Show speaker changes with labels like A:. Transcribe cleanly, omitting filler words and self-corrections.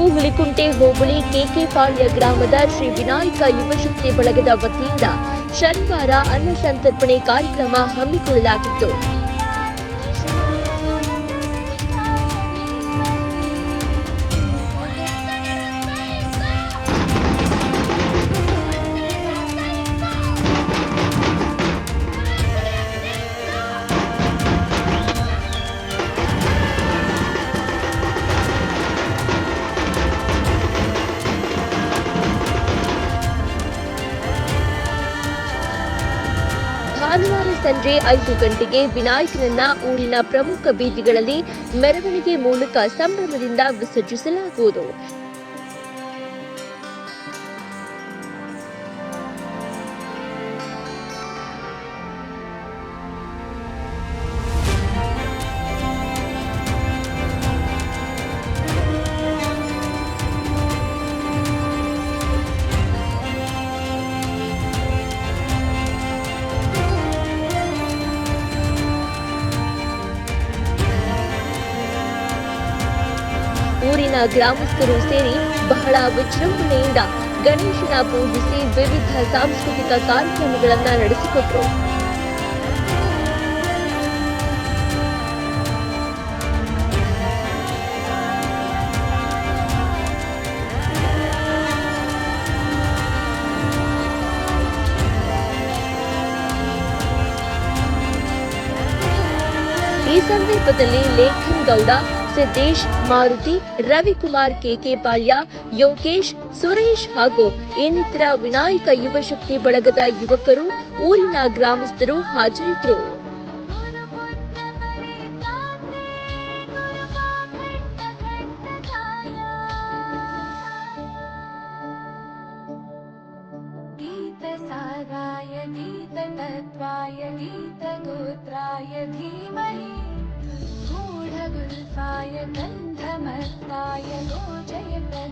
A: ತಾಲೂಕು ಹುಲಿಕುಂಟೆ ಹೋಬಳಿ ಕೆಕೆಪಾಳ್ಯ ಗ್ರಾಮದ ಶ್ರೀ ವಿನಾಯಕ ಯುವಶಕ್ತಿ ಬಳಗದ ವತಿಯಿಂದ ಶನಿವಾರ ಅನ್ನ ಸಂತರ್ಪಣೆ ಕಾರ್ಯಕ್ರಮ ಹಮ್ಮಿಕೊಳ್ಳಲಾಗಿತ್ತು. ಭಾನುವಾರ ಸಂಜೆ 5 ಗಂಟೆಗೆ ವಿನಾಯಕನನ್ನ ಊರಿನ ಪ್ರಮುಖ ಬೀದಿಗಳಲ್ಲಿ ಮೆರವಣಿಗೆ ಮೂಲಕ ಸಂಭ್ರಮದಿಂದ ವಿಸರ್ಜಿಸಲಾಗುವುದು. ಊರಿನ ಗ್ರಾಮಸ್ಥರು ಸೇರಿ ಬಹಳ ವಿಜೃಂಭಣೆಯಿಂದ ಗಣೇಶನ ಪೂಜಿಸಿ ವಿವಿಧ ಸಾಂಸ್ಕೃತಿಕ ಕಾರ್ಯಕ್ರಮಗಳನ್ನು ನಡೆಸಿಕೊಟ್ಟರು. ಈ ಸಂದರ್ಭದಲ್ಲಿ ಲೇಖನ್ ಗೌಡ, ಸಿದ್ದೇಶ್, ಮಾರುತಿ, ರವಿಕುಮಾರ್ ಕೆಕೆಪಾಳ್ಯ, ಯೋಗೇಶ್, ಸುರೇಶ್ ಹಾಗೂ ಇನ್ನಿತರ ವಿನಾಯಕ ಯುವಶಕ್ತಿ ಬಳಗದ ಯುವಕರು, ಊರಿನ ಗ್ರಾಮಸ್ಥರು ಹಾಜರಿದ್ದರು.
B: गन्धमस्ताय गोजय